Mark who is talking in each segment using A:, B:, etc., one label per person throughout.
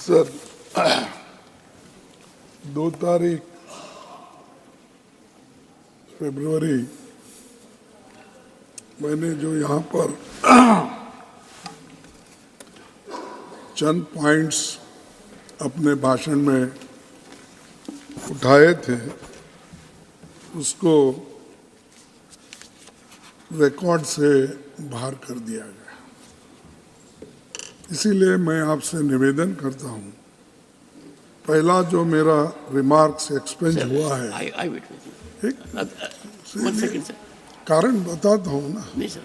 A: Sir 2 तारीख फरवरी मैंने जो यहाँ पर चंद पॉइंट्स अपने भाषण में उठाए थे उसको रिकॉर्ड से बाहर कर दिया गया। इसीलिए मैं आपसे निवेदन करता हूँ, पहला जो मेरा रिमार्क्स एक्सपेंस हुआ है, कारण बताता हूँ ना।
B: नहीं sir,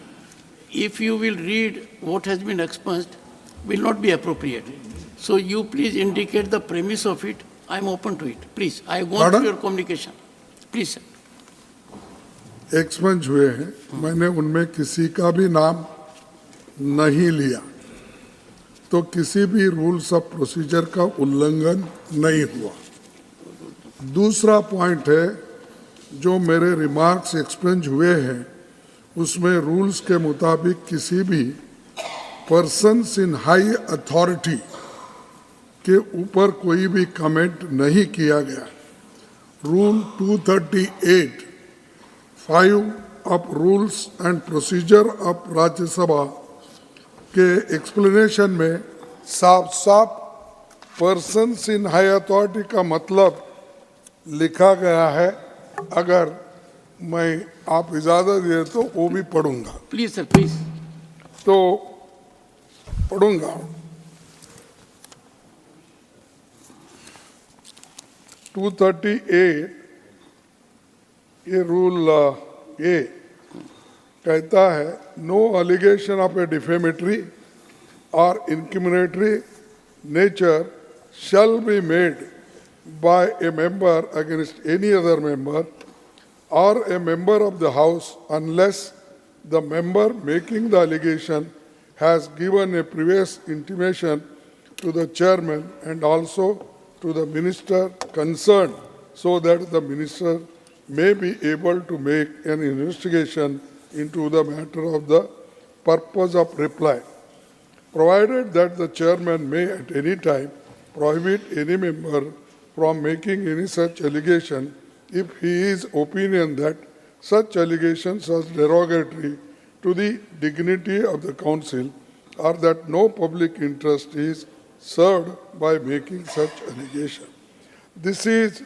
B: if you will read what has been expunged will not be appropriate. So you please indicate the premise of it. I am open to it. Please, I want your communication. Please, sir.
A: Expense हुए हैं, मैंने उनमें किसी का भी नाम नहीं लिया, तो किसी भी रूल्स ऑफ प्रोसीजर का उल्लंघन नहीं हुआ। दूसरा पॉइंट है, जो मेरे रिमार्क्स एक्सपेंस हुए हैं उसमें रूल्स के मुताबिक किसी भी पर्सन्स इन हाई अथॉरिटी के ऊपर कोई भी कमेंट नहीं किया गया। Rule 238 5 of rules and procedure of Rajya Sabha के एक्सप्लेनेशन में साफ साफ पर्सन्स इन हाई अथॉरिटी का मतलब लिखा गया है। अगर मैं आप इजाजत दे तो वो भी पढ़ूंगा।
B: Please sir, please.
A: तो पढ़ूंगा। 238 ये रूल ए कहता है, no allegation of a defamatory और incriminatory nature shall be made by a member against any other member or a member of the House unless the member making the allegation has given a previous intimation to the chairman and also to the minister concerned, so that the minister may be able to make an investigation into the matter of the purpose of reply, provided that the chairman may at any time prohibit any member from making any such allegation if he is opinion that such allegations are derogatory to the dignity of the council or that no public interest is served by making such allegation. This is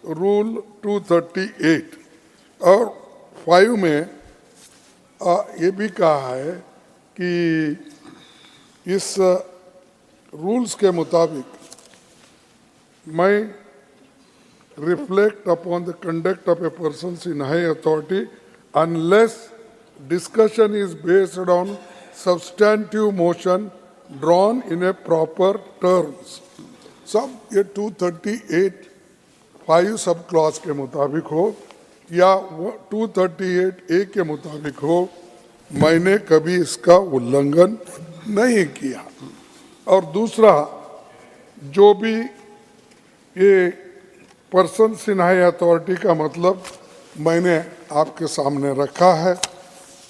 A: Rule 238 और 5 में ये भी कहा है कि इस rules के मुताबिक मैं reflect upon the conduct of a person in high authority unless discussion is based on substantive motion drawn in a proper terms. सब ये 238 5 सब क्लॉज के मुताबिक हो या 238 ए के मुताबिक हो, मैंने कभी इसका उल्लंघन नहीं किया। और दूसरा, जो भी ये पर्सन इन हाई अथॉरिटी का मतलब मैंने आपके सामने रखा है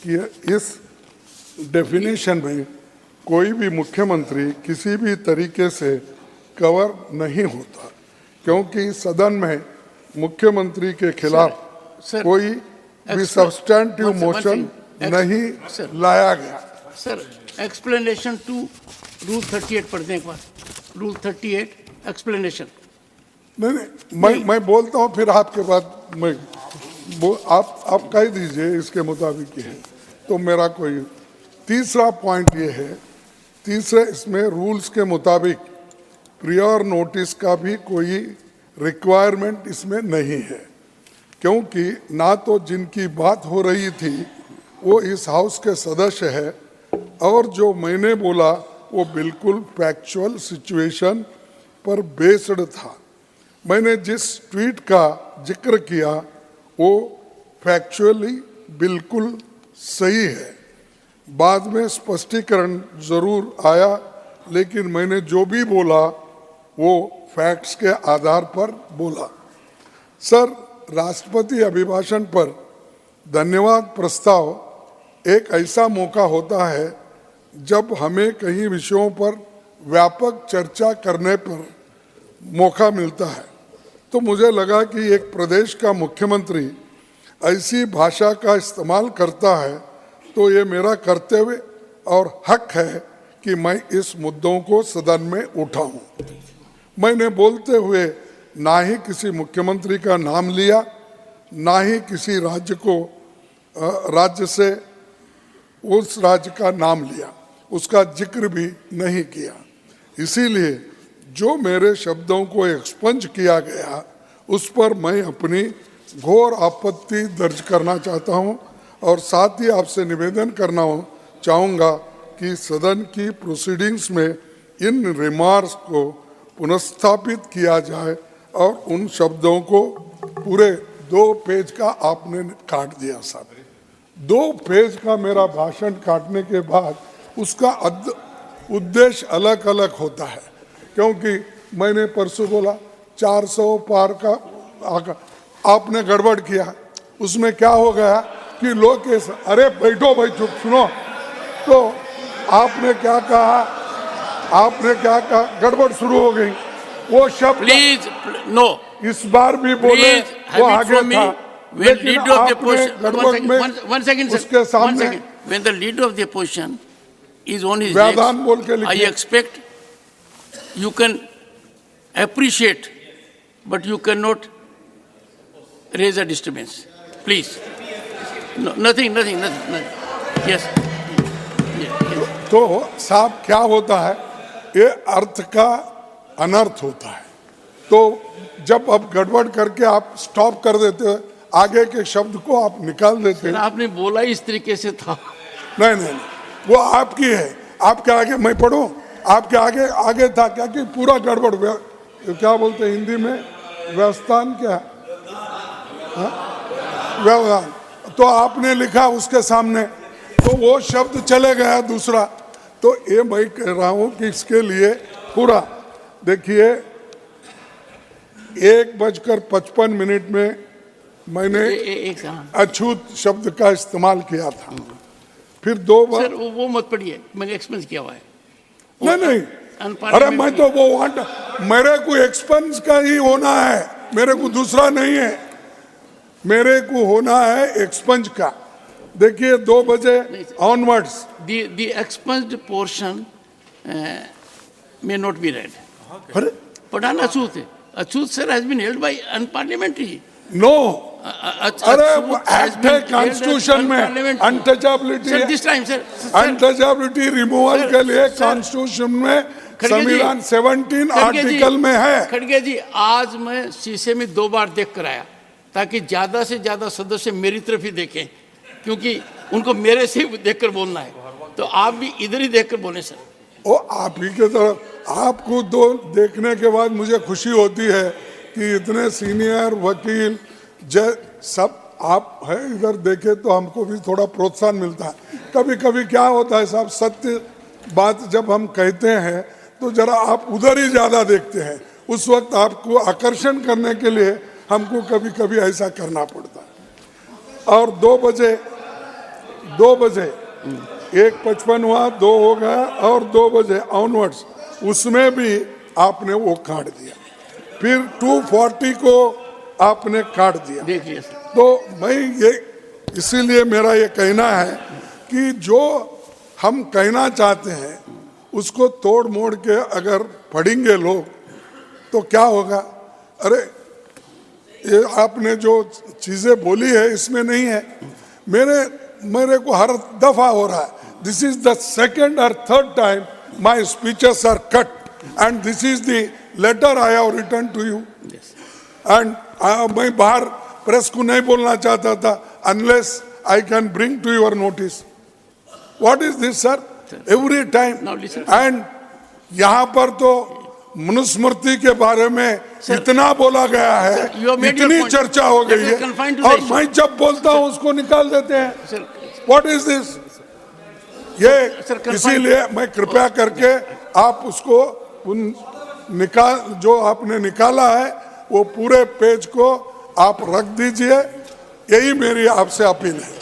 A: कि इस डेफिनेशन में कोई भी मुख्यमंत्री किसी भी तरीके से कवर नहीं होता, क्योंकि सदन में मुख्यमंत्री के खिलाफ कोई भी सब्सटेंटिव मोशन नहीं लाया गया।
B: सर, एक्सप्लेनेशन टू रूल 38 पढ़ दें एक बार। Rule 38 explanation.
A: नहीं, मैं बोलता हूँ, फिर आपके बाद मैं आप कह दीजिए इसके मुताबिक है तो मेरा कोई। तीसरा पॉइंट ये है, तीसरे इसमें रूल्स के मुताबिक प्रियर नोटिस का भी कोई रिक्वायरमेंट इसमें नहीं है, क्योंकि ना तो जिनकी बात हो रही थी वो इस हाउस के सदस्य है और जो मैंने बोला वो बिल्कुल फैक्चुअल सिचुएशन पर बेस्ड था। मैंने जिस ट्वीट का जिक्र किया वो फैक्चुअली बिल्कुल सही है। बाद में स्पष्टीकरण जरूर आया, लेकिन मैंने जो भी बोला वो फैक्ट्स के आधार पर बोला। सर, राष्ट्रपति अभिभाषण पर धन्यवाद प्रस्ताव एक ऐसा मौका होता है जब हमें कई विषयों पर व्यापक चर्चा करने पर मौका मिलता है, तो मुझे लगा कि एक प्रदेश का मुख्यमंत्री ऐसी भाषा का इस्तेमाल करता है तो ये मेरा कर्तव्य और हक है कि मैं इस मुद्दों को सदन में उठाऊं। मैंने बोलते हुए ना ही किसी मुख्यमंत्री का नाम लिया, ना ही किसी राज्य से उस राज्य का नाम लिया, उसका जिक्र भी नहीं किया। इसीलिए जो मेरे शब्दों को एक्सपंज किया गया उस पर मैं अपनी घोर आपत्ति दर्ज करना चाहता हूं और साथ ही आपसे निवेदन करना चाहूँगा कि सदन की प्रोसीडिंग्स में इन रिमार्क्स को पुनर्स्थापित किया जाए और उन शब्दों को पूरे 2 पेज का आपने काट दिया साहब। 2 पेज का मेरा भाषण काटने के बाद उसका उद्देश्य अलग अलग होता है, क्योंकि मैंने परसों बोला 400 पार का आपने गड़बड़ किया, उसमें क्या हो गया कि लोग अरे बैठो भाई चुप सुनो, तो आपने क्या कहा गड़बड़ शुरू हो गई। वो शब्द
B: प्लीज नो,
A: इस बार भी बोले वो आगे था, लेकिन आपने गड़बड़ में
B: one second,
A: उसके सामने
B: when the leader of the opposition is on his
A: व्यादान बोल के
B: legs, I
A: लिखिए।
B: expect you can appreciate, but you cannot raise a disturbance. Please. No, nothing. Yes.
A: तो साहब क्या होता है, ये अर्थ का अनर्थ होता है। तो जब अब गड़बड़ करके आप स्टॉप कर देते हो, आगे के शब्द को आप निकाल देते हैं।
B: आपने बोला इस तरीके से था।
A: नहीं, वो आपकी है, आपके आगे मैं पढ़ूं, आपके आगे था क्या कि पूरा गड़बड़, क्या बोलते हैं हिंदी में, व्यवस्थान क्या, व्यवधान, तो आपने लिखा उसके सामने, तो वो शब्द चले गया दूसरा। तो ये मैं कह रहा हूं कि इसके लिए पूरा देखिए 1:55 में मैंने अछूत शब्द का इस्तेमाल किया था, फिर 2 बार।
B: सर वो मत पढ़िए, मैंने एक्सपेंस किया हुआ है।
A: नहीं, अरे मैं तो वो मेरे को एक्सपेंस का ही होना है, मेरे को दूसरा नहीं है, मेरे को होना है एक्सपेंस का। देखिए 2 बजे onwards
B: the expunged portion may not be read.
A: अरे
B: पढ़ाना अछूत है। अछूत sir has been held by unparliamentary.
A: No, अरे एक्ट है कॉन्स्टिट्यूशन में, untouchability,
B: Sir, this time, sir.
A: Untouchability removal के लिए कॉन्स्टिट्यूशन में संविधान 17 आर्टिकल में है।
B: खड़गे जी, आज मैं शीशे में 2 बार देख कर आया ताकि ज्यादा से ज्यादा सदस्य मेरी तरफ ही देखें, क्योंकि उनको मेरे से ही देखकर बोलना है। तो आप भी इधर ही देखकर बोले सर।
A: ओ आप ही के तरफ, आपको दो देखने के बाद मुझे खुशी होती है कि इतने सीनियर वकील सब आप है, इधर देखे तो हमको भी थोड़ा प्रोत्साहन मिलता है। कभी कभी क्या होता है साहब, सत्य बात जब हम कहते हैं तो जरा आप उधर ही ज्यादा देखते हैं, उस वक्त आपको आकर्षण करने के लिए हमको कभी कभी ऐसा करना पड़ता है। और 2 बजे 1:55 हुआ, 2 हो गया, और 2 बजे ऑनवर्ड्स उसमें भी आपने वो काट दिया, फिर 2:40 को आपने काट दिया।
B: देखिए
A: तो मैं ये इसीलिए मेरा ये कहना है कि जो हम कहना चाहते हैं उसको तोड़ मोड़ के अगर पढ़ेंगे लोग तो क्या होगा। अरे ये आपने जो चीजें बोली है इसमें नहीं है, मेरे को हर दफा हो रहा है। दिस इज द सेकंड और third time my speeches are cut and this is the letter I have written to you. And मैं बाहर प्रेस को नहीं बोलना चाहता था unless I can bring to your notice. What is this sir, every time. And यहाँ पर तो मनुस्मृति के बारे में इतना बोला गया है, इतनी चर्चा हो गई है, और मैं जब बोलता हूँ उसको निकाल देते हैं। What is this? ये इसीलिए मैं कृपया करके आप उसको जो आपने निकाला है वो पूरे पेज को आप रख दीजिए, यही मेरी आपसे अपील है।